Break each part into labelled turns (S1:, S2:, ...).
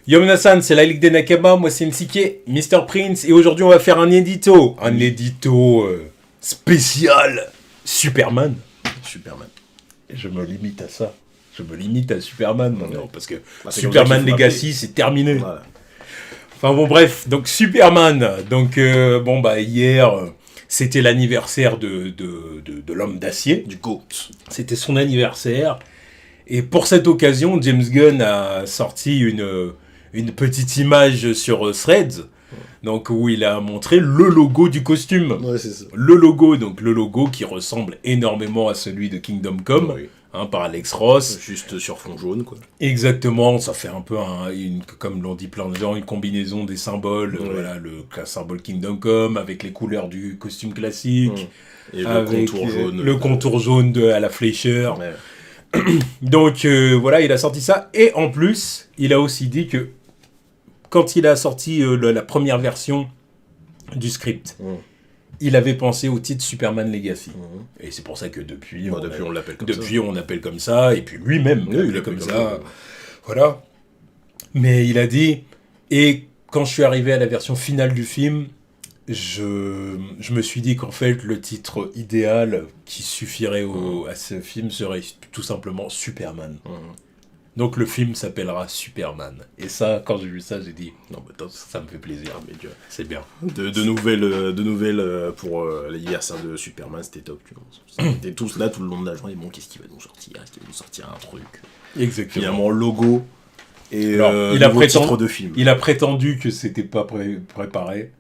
S1: Yo Minasan, c'est la Ligue des Nakama, moi c'est Nsike, Mr. Prince, et aujourd'hui on va faire un édito spécial Superman.
S2: Superman.
S1: Et je me limite à ça. Je me limite à Superman maintenant, parce que
S2: Superman
S1: Superman Legacy c'est terminé.
S2: Voilà.
S1: Enfin bon bref, donc Superman, donc hier c'était l'anniversaire de l'homme d'acier.
S2: Du GOAT.
S1: C'était son anniversaire. Et pour cette occasion, James Gunn a sorti une petite image sur Threads, donc où il a montré le logo du costume.
S2: Ouais, c'est ça.
S1: Le logo qui ressemble énormément à celui de Kingdom Come,
S2: Oui.
S1: Par Alex Ross.
S2: Juste sur fond jaune, quoi.
S1: Exactement, ça fait un peu, comme l'ont dit plein de gens, une combinaison des symboles.
S2: Oui.
S1: Voilà, le symbole Kingdom Come, avec les couleurs du costume classique.
S2: Et le
S1: Avec
S2: contour jaune.
S1: le contour jaune à la Fleischer.
S2: Ouais.
S1: Donc voilà, il a sorti ça. Et en plus, il a aussi dit que quand il a sorti la première version du script, il avait pensé au titre Superman Legacy. Et c'est pour ça que depuis,
S2: on l'appelle comme ça.
S1: Depuis, on l'appelle comme ça. Et puis lui-même,
S2: Oui, il l'appelle
S1: comme
S2: comme
S1: ça.
S2: ça.
S1: Voilà. Mais il a dit, et quand je suis arrivé à la version finale du film, je me suis dit qu'en fait, le titre idéal qui suffirait à ce film serait tout simplement Superman. Donc le film s'appellera Superman. Et ça, quand j'ai vu ça, j'ai dit, non, mais top, ça me fait plaisir. Mais c'est bien.
S2: De nouvelles pour l'anniversaire de Superman, c'était top. Tu vois. On était tous là tout le long de la journée. Bon, qu'est-ce qu'il va nous sortir? Est-ce qu'il va nous sortir un truc?
S1: Exactement.
S2: Finalement, logo et
S1: Alors,
S2: titre de film.
S1: Il a prétendu que c'était pas préparé.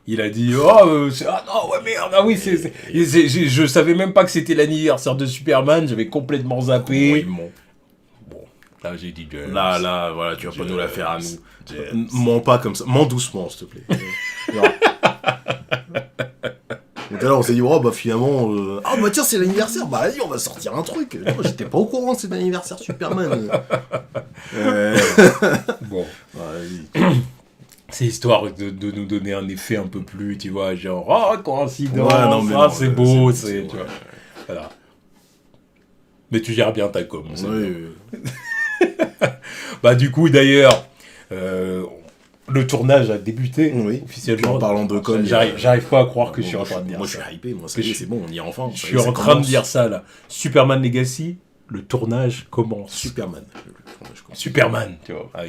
S1: Il a dit non ouais merde, ah oui je savais même pas que c'était l'anniversaire de Superman, j'avais complètement zappé.
S2: Oui, bon.
S1: Là j'ai dit
S2: là voilà, tu vas pas nous la faire à nous. Mens pas comme ça, mens doucement s'il te plaît. Tout à l'heure on s'est dit finalement tiens c'est l'anniversaire, vas-y on va sortir un truc. Non, j'étais pas au courant que c'est l'anniversaire Superman.
S1: Bon.
S2: Vas-y.
S1: C'est histoire de nous donner un effet un peu plus, tu vois, genre, coïncidence, c'est beau, tu vois. Voilà. Mais tu gères bien ta com.
S2: Oui.
S1: Du coup, d'ailleurs, le tournage a débuté, officiellement.
S2: En parlant de com,
S1: j'arrive pas à croire que je suis en train de dire ça.
S2: Moi, je suis hypé, c'est bon, on y est enfin.
S1: Je suis en train de dire ça, là. Superman Legacy, le tournage commence. Superman, tu vois. Ah,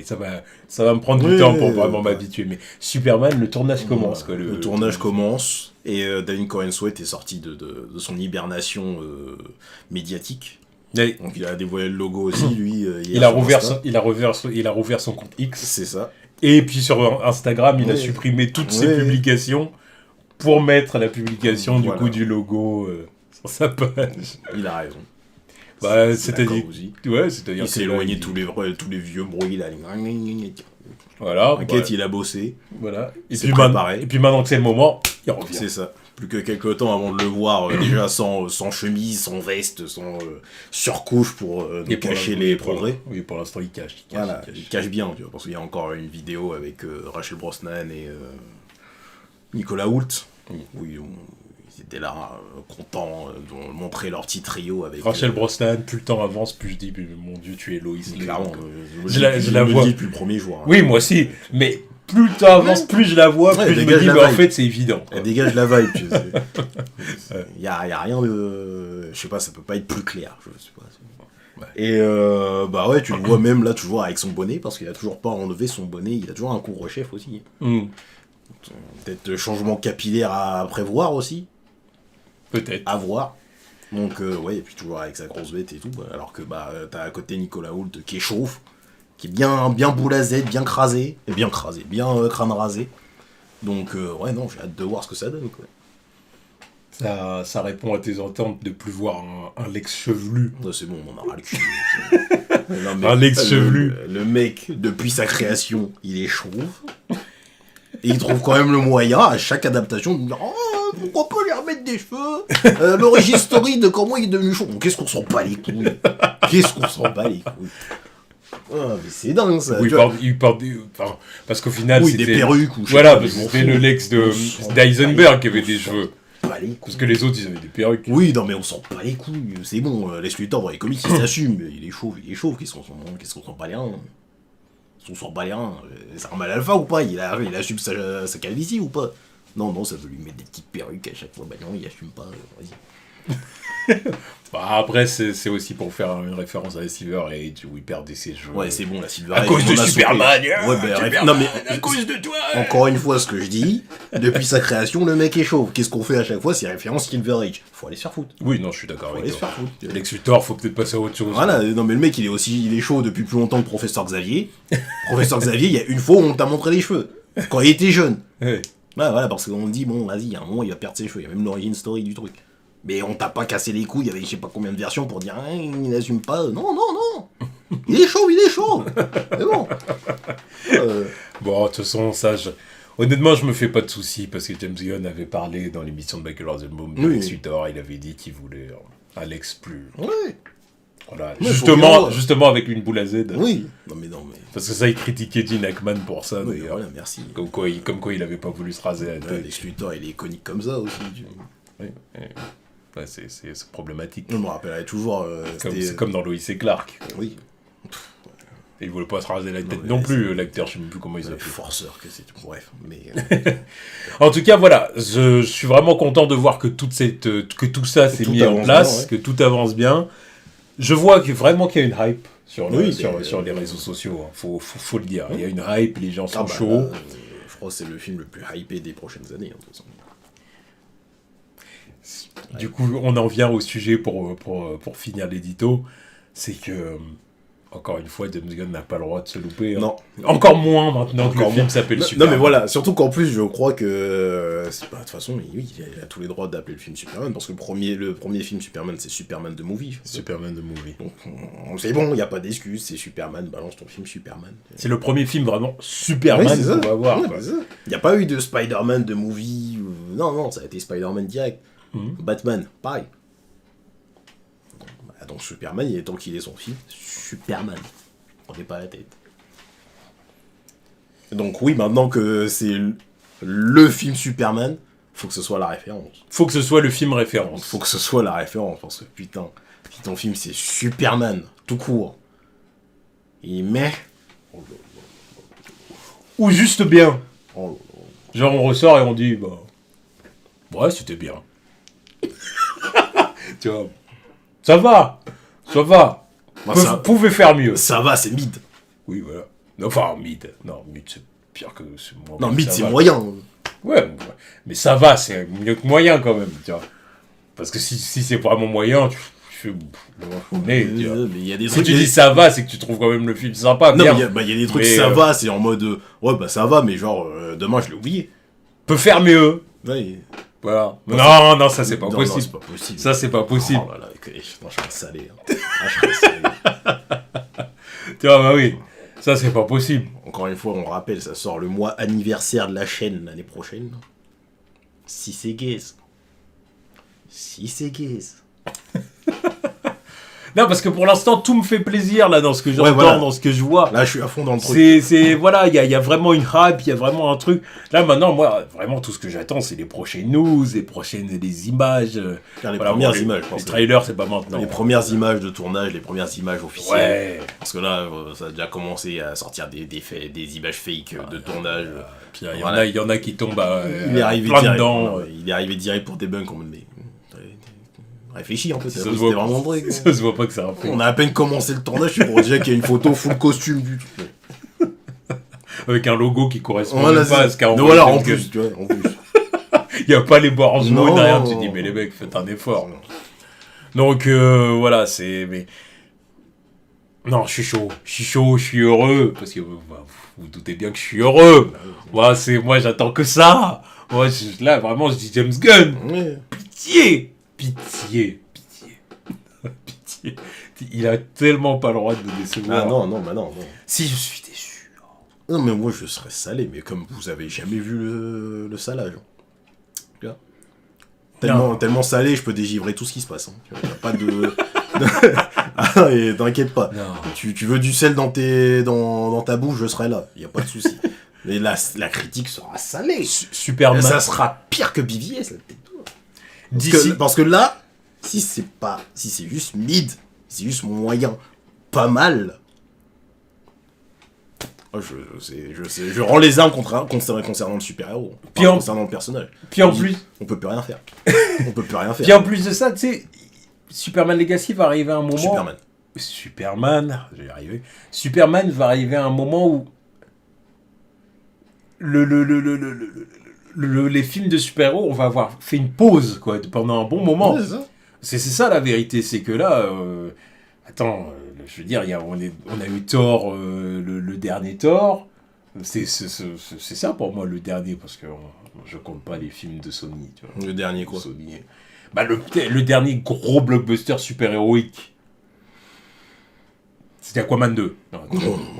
S1: ça va me prendre du temps pour vraiment m'habituer, mais Superman, le tournage commence. Quoi,
S2: le tournage commence, et David Corenswet est sorti de son hibernation médiatique.
S1: Oui.
S2: Donc il a dévoilé le logo aussi, lui.
S1: Il a rouvert son compte X.
S2: C'est ça.
S1: Et puis sur Instagram, il a supprimé toutes ses publications pour mettre la publication du logo sur sa page.
S2: Il a raison.
S1: C'est-à-dire
S2: il s'est éloigné de tous les vieux bruits là.
S1: Voilà.
S2: T'inquiète, il a bossé.
S1: Voilà. Et
S2: puis
S1: maintenant que c'est le moment, il revient.
S2: C'est ça. Plus que quelques temps avant de le voir déjà sans chemise, sans veste, sans surcouche pour cacher les progrès.
S1: Oui, pour l'instant il cache.
S2: Il cache bien, tu vois, parce qu'il y a encore une vidéo avec Rachel Brosnan et Nicolas Hoult. Oui, ils étaient là, contents de montrer leur petit trio avec...
S1: Rachel Brosnan, plus le temps avance, plus je dis, mon Dieu, tu es Lois Lane.
S2: Clairement,
S1: je la vois
S2: depuis le premier jour.
S1: Oui, moi aussi, mais... Plus le temps avance, plus je la vois, plus je me dis, mais en fait, c'est évident.
S2: Elle dégage la vibe, tu sais. Il y a rien de... Je sais pas, ça peut pas être plus clair, je sais pas. Et tu le vois même là, toujours avec son bonnet, parce qu'il a toujours pas enlevé son bonnet, il a toujours un couvre-chef aussi. Peut-être changement capillaire à prévoir aussi.
S1: Peut-être.
S2: À voir. Donc, et puis toujours avec sa grosse bête et tout. Alors que t'as à côté Nicolas Hoult qui est chauve, qui est bien boulazette, bien crasé, bien crâne rasé. Donc, j'ai hâte de voir ce que ça donne, quoi.
S1: Ça répond à tes attentes de plus voir un Lex chevelu.
S2: C'est bon, on en aura le cul.
S1: Un Lex chevelu.
S2: Le mec, depuis sa création, il est chauve. Et il trouve quand même le moyen, à chaque adaptation, de dire pourquoi pas lui remettre des cheveux l'origine story de comment il est devenu chauve. Qu'est-ce qu'on s'en bat les couilles. Mais c'est dingue ça.
S1: Oui, parce qu'au final,
S2: c'était des perruques ou
S1: voilà, parce que c'était le Lex d'Eisenberg qui avait des cheveux. Parce que les autres, ils avaient des perruques.
S2: Oui, non, mais on s'en bat les couilles. C'est bon, laisse-lui le temps. Les comics, ils s'assument. Il est chauve. Qu'est-ce qu'on s'en bat les reins. on s'en bat les reins. C'est un mal alpha ou pas? Il assume sa calvitie ou pas? Non, ça veut lui mettre des petites perruques à chaque fois. Bah non, il assume pas, vas-y.
S1: Bah, après, c'est aussi pour faire une référence à Silver Age où il perdait ses cheveux.
S2: Ouais, c'est bon, la Silver
S1: à
S2: Age.
S1: cause de Superman.
S2: Non, mais
S1: à cause de toi.
S2: encore une fois, ce que je dis, depuis sa création, le mec est chauve. Qu'est-ce qu'on fait à chaque fois? C'est référence Silver Age. Faut aller se faire foutre.
S1: Oui, non, je suis d'accord
S2: Faut
S1: avec
S2: aller se
S1: toi.
S2: faire foutre.
S1: Lex Luthor, faut peut-être passer à autre chose.
S2: Voilà, non mais le mec il est chaud depuis plus longtemps que Professeur Xavier. Professeur Xavier, il y a une fois où on t'a montré les cheveux. Quand il était jeune.
S1: Ouais.
S2: Ouais, voilà, parce qu'on dit, bon, vas-y, à un moment il va perdre ses cheveux. Il y a même l'origine story du truc. Mais on t'a pas cassé les couilles, il y avait je sais pas combien de versions pour dire, hein, il n'assume pas. Non. Il est chaud. C'est bon.
S1: Bon, de toute façon, ça, honnêtement, je me fais pas de soucis parce que James Gunn avait parlé dans l'émission de Michael Rosenbaum de Lex Luthor. Il avait dit qu'il voulait un Lex plus.
S2: Ouais.
S1: Voilà.
S2: Ouais,
S1: justement avec une boule à Z.
S2: Oui. Non mais.
S1: Parce que ça, il critiquait Gene Hackman pour ça.
S2: Oui,
S1: d'ailleurs.
S2: voilà, merci.
S1: Comme quoi, il avait pas voulu se raser la tête.
S2: Lex Luthor, il est iconique comme ça aussi.
S1: Oui. Ouais, c'est problématique.
S2: Je me rappellerai toujours.
S1: C'est comme dans Lois et Clark.
S2: Oui.
S1: Et il voulait pas se raser la tête non plus, l'acteur, je sais même plus comment il s'appelle.
S2: Forceur que c'est. Bref, mais.
S1: En tout cas, voilà, je suis vraiment content de voir que tout ça s'est mis en place, que tout avance bien. Je vois vraiment qu'il y a une hype sur les réseaux sociaux. Hein. Faut le dire. Il y a une hype, les gens sont chauds.
S2: Je crois que c'est le film le plus hypé des prochaines années. De toute façon.
S1: Du coup, on en vient au sujet pour finir l'édito. C'est que, encore une fois, James Gunn n'a pas le droit de se louper. Hein.
S2: Non.
S1: Encore moins maintenant que le film s'appelle Superman.
S2: Non, mais voilà, surtout qu'en plus, je crois que. De toute façon, oui, il a tous les droits d'appeler le film Superman, parce que le premier film Superman, c'est Superman the Movie.
S1: Superman the Movie.
S2: Donc, c'est bon, il n'y a pas d'excuse, c'est Superman, balance ton film Superman.
S1: C'est le premier film vraiment Superman qu'on va voir.
S2: Il n'y a pas eu de Spider-Man the Movie. Non, ça a été Spider-Man direct. Batman, pareil. Donc Superman, il est temps qu'il ait son film Superman. On n'est pas à la tête. Donc oui, maintenant que c'est le film Superman, faut que ce soit la référence.
S1: Faut que ce soit le film référence.
S2: Faut que ce soit la référence, parce que putain, si ton film c'est Superman, tout court,
S1: ou juste bien.
S2: Oh.
S1: Genre on ressort et on dit, bah... Ouais, c'était bien. Tu vois, ça va. Vous pouvez faire mieux.
S2: Ça va, c'est mid.
S1: Oui, voilà. Enfin, mid. Non, mid, c'est pire que...
S2: Non, mid, c'est moyen.
S1: Ouais, mais ça va, c'est mieux que moyen, quand même, tu vois. Parce que si c'est vraiment moyen, tu fais... Mais
S2: y a des
S1: si
S2: trucs,
S1: tu dis ça va, c'est que tu trouves quand même le film sympa,
S2: non,
S1: bien.
S2: mais il y a des trucs, ça va, c'est en mode... ouais, bah ça va, mais genre, demain, je l'ai oublié.
S1: Peut faire mieux.
S2: Ouais.
S1: Voilà. Non, ça c'est pas possible.
S2: Non, c'est pas possible.
S1: Ça c'est pas possible.
S2: Oh là là, je serais salé.
S1: Tu vois, bah oui. Ça c'est pas possible.
S2: Encore une fois, on rappelle, ça sort le mois anniversaire de la chaîne l'année prochaine. Si c'est gaze.
S1: Non, parce que pour l'instant, tout me fait plaisir là dans ce que j'entends, dans ce que je vois.
S2: Là, je suis à fond dans le truc.
S1: Voilà, il y a vraiment une hype, il y a vraiment un truc. Là, maintenant, moi, vraiment, tout ce que j'attends, c'est les prochaines news, les images.
S2: Les premières images, je pense.
S1: Les trailers, c'est pas maintenant.
S2: Les premières images de tournage, les premières images officielles.
S1: Ouais.
S2: Parce que là, ça a déjà commencé à sortir des images fake de tournage.
S1: Puis il y en a qui tombent
S2: il est arrivé
S1: plein
S2: direct,
S1: dedans.
S2: Il est arrivé direct pour débunk. Mais réfléchis un peu,
S1: c'était vraiment
S2: vrai.
S1: Ça se voit pas que c'est un peu.
S2: On a à peine commencé le tournage, je crois déjà qu'il y a une photo full costume du tout.
S1: Avec un logo qui correspond pas à ce qu'a envoyé.
S2: Voilà, en plus, tu vois,
S1: Il n'y a pas les bords jaunes, rien. Tu dis, mais les mecs, faites un effort.
S2: Non.
S1: Donc, voilà, mais... Non, je suis chaud, je suis heureux. Parce que vous doutez bien que je suis heureux. Moi, j'attends que ça. Moi, là, vraiment, je dis James Gunn.
S2: Ouais.
S1: Pitié. Il a tellement pas le droit de me décevoir.
S2: Ah non.
S1: Si je suis déçu.
S2: Non, mais moi je serais salé, mais comme vous avez jamais vu le salage. Tu vois, tellement salé, je peux dégivrer tout ce qui se passe. Hein. Tu vois, y a pas de. Ah, et t'inquiète pas. Tu veux du sel dans ta bouche, je serai là. Y a pas de souci. Mais la critique sera salée.
S1: Superman.
S2: Ça sera pire que BVS. Parce que là, si c'est juste mid, c'est juste moyen, pas mal. Oh, je sais. Je rends les armes concernant le super-héros. Concernant le personnage.
S1: Puis en plus...
S2: On peut plus rien faire. On peut plus rien faire.
S1: Puis en plus de ça, tu sais, Superman Legacy va arriver à un moment... Superman, je vais y arriver. Superman va arriver à un moment où... les films de super-héros, on va avoir fait une pause, quoi, pendant un bon moment.
S2: Ouais, c'est ça.
S1: C'est ça la vérité, c'est que là... je veux dire, on a eu Thor, le dernier Thor. C'est ça pour moi le dernier, parce que je compte pas les films de Sony. Tu vois.
S2: Le dernier quoi
S1: Sony. Bah, le dernier gros blockbuster super-héroïque. C'était Aquaman 2. Non,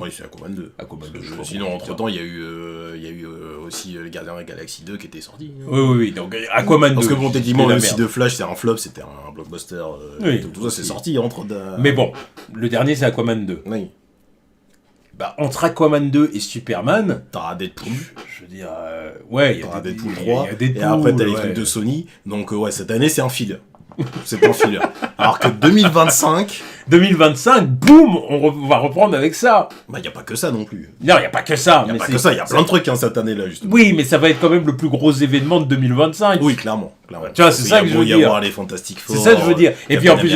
S2: oui, c'est Aquaman 2.
S1: Aquaman 2
S2: sinon, entre-temps, il y a eu aussi le Gardien de la Galaxie 2 qui était sorti.
S1: Oui. Donc, Aquaman 2.
S2: Parce que bon, techniquement, même si The Flash, c'est un flop, c'était un blockbuster. Tout ça, c'est sorti entre...
S1: Mais bon, le dernier, c'est Aquaman 2.
S2: Oui.
S1: Bah, entre Aquaman 2 et Superman...
S2: T'auras Deadpool.
S1: Je veux dire... ouais, il y a
S2: Deadpool 3.
S1: Y a Deadpool,
S2: et après, t'as les trucs de Sony. Donc, cette année, c'est un filler. C'est pas un filler. Alors que 2025,
S1: boum, on va reprendre avec ça.
S2: Bah, y a pas que ça non plus.
S1: Non, y a pas que ça.
S2: Y a plein de trucs cette année-là, justement.
S1: Oui, mais ça va être quand même le plus gros événement de 2025.
S2: Oui, clairement.
S1: Tu vois, c'est ça que je veux dire.
S2: Il va y avoir les Fantastic Four.
S1: C'est ça que je veux dire. Et puis en plus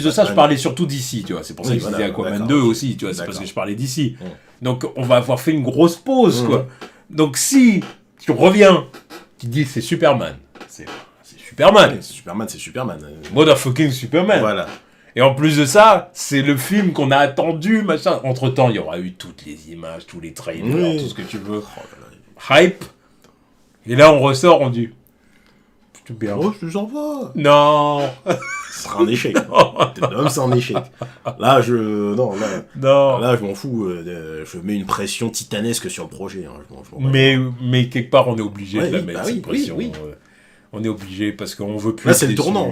S1: de ça, je parlais surtout d'ici, tu vois. C'est pour ça que je disais Aquaman 2 aussi, tu vois. C'est parce que je parlais d'ici. Donc, on va avoir fait une grosse pause, quoi. Donc, si tu reviens, tu dis c'est Superman. C'est Superman.
S2: C'est Superman.
S1: Motherfucking Superman.
S2: Voilà.
S1: Et en plus de ça, c'est le film qu'on a attendu, machin. Entre-temps, il y aura eu toutes les images, tous les trailers, tout ce que tu veux. Hype. Et là, on ressort, on dit...
S2: C'est bien. Oh, je t'en pas.
S1: Non.
S2: Ce sera un échec. C'est un échec. Là, Là, je m'en fous. Je mets une pression titanesque sur le projet.
S1: Mais quelque part, on est obligé de la mettre, cette pression.
S2: Oui.
S1: On est obligé parce qu'on veut plus.
S2: Là, c'est le tournant.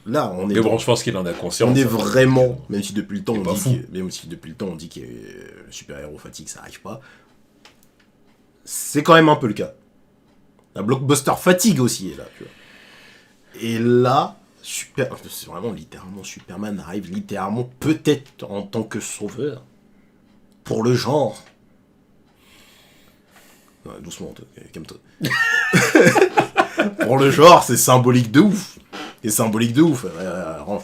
S2: Là, on est.
S1: Mais bon, je pense qu'il en a conscience.
S2: On est vraiment, même si depuis le temps, on dit que le super-héros fatigue, ça arrive pas. C'est quand même un peu le cas. La blockbuster fatigue aussi est là, tu vois. Et là, c'est vraiment littéralement Superman arrive littéralement peut-être en tant que sauveur pour le genre. Ouais, doucement, calme-toi. Pour le genre, c'est symbolique de ouf. Et symbolique de ouf. Range.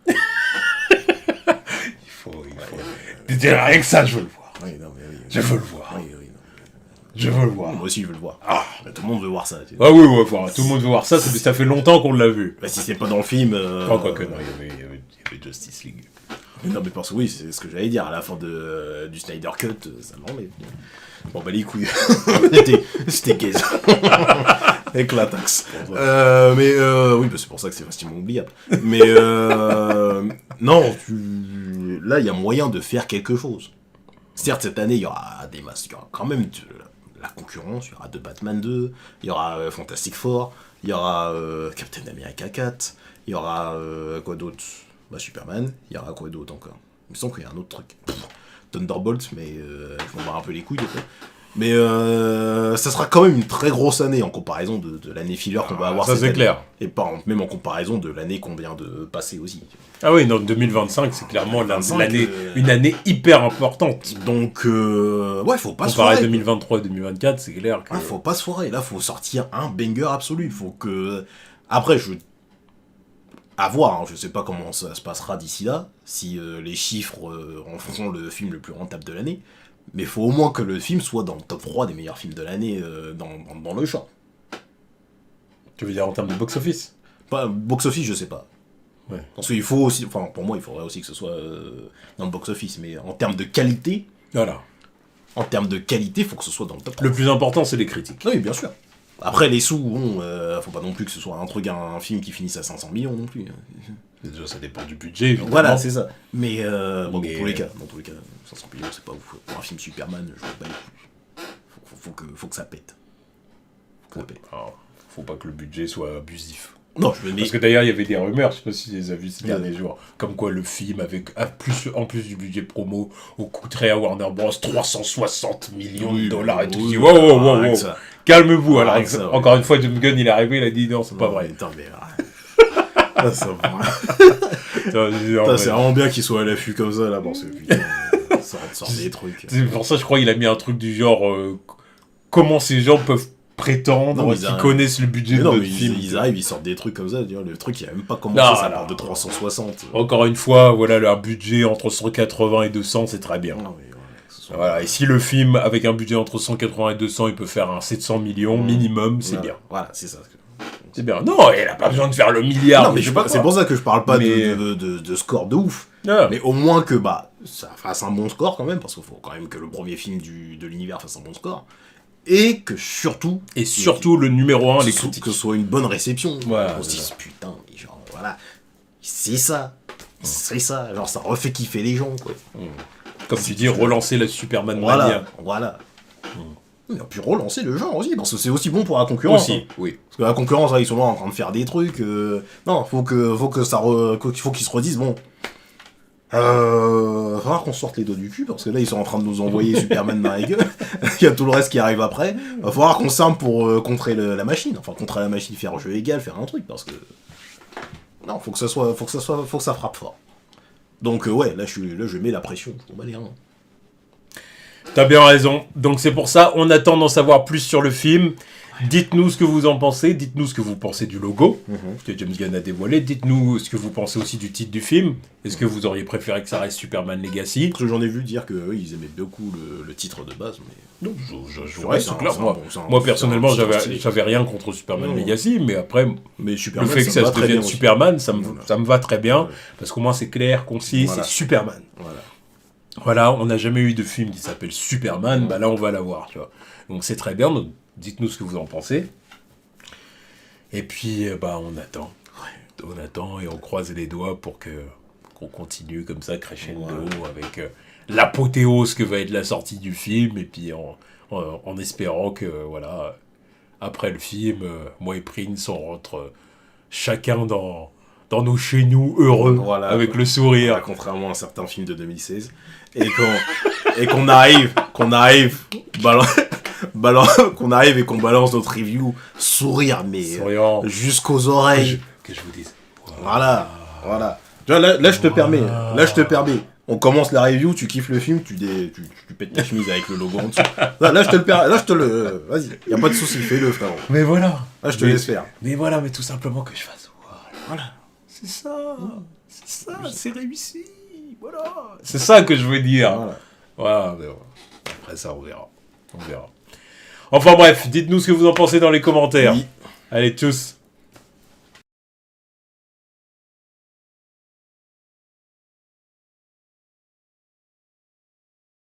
S1: Il faut. Rien que ça, je veux le voir.
S2: Oui.
S1: Je veux le voir.
S2: Oui.
S1: Je veux le voir.
S2: Moi aussi, je veux le voir. Ah, tout le monde veut voir ça.
S1: Ah oui, tout le monde veut voir ça. Ça fait longtemps qu'on l'a vu.
S2: Bah, si c'est pas dans le film...
S1: Quoique, non, il y avait Justice League.
S2: Non, mais parce que oui, c'est ce que j'allais dire. À la fin du Snyder Cut, ça l'enlève. Bon, bah les couilles. C'était gaze. Avec la taxe. Oui, bah, c'est pour ça que c'est facilement oubliable. Mais non, là, il y a moyen de faire quelque chose. Certes, cette année, il y aura des masses, il y aura quand même de la concurrence, il y aura de Batman 2, il y aura Fantastic Four, il y aura Captain America 4, il y aura quoi d'autre ? Bah, Superman, il y aura quoi d'autre encore ? Il me semble qu'il y a un autre truc. Thunderbolt, mais je m'en bats un peu les couilles de fait. Mais ça sera quand même une très grosse année en comparaison de l'année filler qu'on va avoir.
S1: Ça, c'est clair.
S2: Et pas même en comparaison de l'année qu'on vient de passer aussi.
S1: Ah oui, non, 2025, c'est clairement une année hyper importante.
S2: Donc, faut pas se foirer.
S1: Comparé 2023 et 2024, c'est clair que...
S2: faut pas se foirer. Là, faut sortir un banger absolu. Faut que... Après, à voir, hein. Je sais pas comment ça se passera d'ici là, si les chiffres en feront le film le plus rentable de l'année. Mais il faut au moins que le film soit dans le top 3 des meilleurs films de l'année dans le champ.
S1: Tu veux dire en termes de box-office ?
S2: Box-office, je sais pas.
S1: Ouais.
S2: Parce qu'il faut aussi... Enfin, pour moi, il faudrait aussi que ce soit dans le box-office. Mais en termes de qualité...
S1: Voilà.
S2: En termes de qualité, il faut que ce soit dans le top 3.
S1: Le plus important, c'est les critiques.
S2: Oui, bien sûr. Après, les sous, bon, faut pas non plus que ce soit un film qui finisse à 500 millions non plus.
S1: Déjà, ça dépend du budget, évidemment.
S2: Voilà, c'est ça. Mais, dans tous les cas, 500 millions, c'est pas ouf. Pour un film Superman, je vois pas les couilles. Faut que ça pète.
S1: Alors, faut pas que le budget soit abusif.
S2: Non,
S1: Parce que d'ailleurs, il y avait des rumeurs, je sais pas si tu les as vues ces derniers jours, comme quoi le film, en plus du budget promo, coûterait à Warner Bros 360 millions de dollars. Et tu te dis, wow. Calme-vous. Alors, encore une fois, James Gunn, il est arrivé, il a dit non, c'est pas vrai.
S2: Attends, mais c'est vraiment bien qu'il soit à l'affût comme ça, là, parce que putain, Sort des trucs.
S1: C'est pour ça, je crois qu'il a mis un truc du genre comment ces gens peuvent prétendre qu'ils connaissent le budget de notre film.
S2: Ils arrivent, ils sortent des trucs comme ça. Le truc, il a même pas commencé, ça part de 360.
S1: Encore une fois, voilà, un budget entre 180 et 200, c'est très bien.
S2: Non, mais
S1: voilà, et si le film, avec un budget entre 180 et 200, il peut faire un 700 millions minimum, c'est bien.
S2: Voilà, c'est ça.
S1: C'est bien. Non, il a pas besoin de faire le milliard.
S2: Non, mais c'est pour ça que je parle pas de score de ouf.
S1: Ah.
S2: Mais au moins que ça fasse un bon score quand même, parce qu'il faut quand même que le premier film de l'univers fasse un bon score. Et que surtout...
S1: Et surtout, le numéro 1, les critiques.
S2: Que ce soit une bonne réception.
S1: Voilà.
S2: On se dise, putain, mais genre, voilà. C'est ça. C'est ça. Genre, ça refait kiffer les gens, quoi.
S1: Comme tu dis, relancer la Superman
S2: mania. Voilà. Et puis relancer le genre aussi, parce que c'est aussi bon pour la concurrence.
S1: Aussi,
S2: hein.
S1: oui.
S2: Parce que la concurrence, là, ils sont là en train de faire des trucs. Non, faut qu'ils se redisent, bon... va falloir qu'on sorte les doigts du cul, parce que là, ils sont en train de nous envoyer Superman dans la gueule. Il y a tout le reste qui arrive après. Va falloir qu'on s'arme pour contrer la machine. Enfin, contrer la machine, faire jeu égal, faire un truc, parce que... Non, faut que ça frappe fort. Donc, ouais, là, je mets la pression. On va dire, hein.
S1: T'as bien raison. Donc c'est pour ça, on attend d'en savoir plus sur le film. Dites-nous ce que vous en pensez. Dites-nous ce que vous pensez du logo que James Gunn a dévoilé. Dites-nous ce que vous pensez aussi du titre du film. Est-ce que vous auriez préféré que ça reste Superman Legacy?
S2: Parce que j'en ai vu dire qu'eux, ils aimaient beaucoup le titre de base. Mais...
S1: Donc, moi personnellement, j'avais rien contre Superman Legacy, mais après,
S2: Superman,
S1: le fait que ça se devienne Superman, ça me va très bien. Parce qu'au moins c'est clair, concis, c'est Superman. Voilà, on n'a jamais eu de film qui s'appelle Superman, bah là on va l'avoir, tu vois. Donc c'est très bien, donc dites-nous ce que vous en pensez. Et puis, on attend. On attend et on croise les doigts pour qu'on continue comme ça, crescendo, avec l'apothéose que va être la sortie du film, et puis en espérant que, voilà, après le film, moi et Prince, on rentre chacun dans nos chez nous heureux, avec le sourire.
S2: Voilà, contrairement à certains films de 2016. Et qu'on arrive, qu'on arrive et qu'on balance notre review, sourire, mais jusqu'aux oreilles.
S1: Que je vous dise.
S2: Voilà. Là, je te permets. On commence la review, tu kiffes le film, tu pètes ta chemise avec le logo en dessous. Là, je te le permets. Là, vas-y, y a pas de souci, fais-le, frérot.
S1: Mais voilà.
S2: Là, je te laisse faire.
S1: Mais voilà, mais tout simplement que je fasse.
S2: Voilà.
S1: C'est ça, c'est réussi, voilà. C'est ça que je veux dire. Voilà, mais après ça, on verra. Enfin bref, dites-nous ce que vous en pensez dans les commentaires.
S2: Oui.
S1: Allez, tchuss.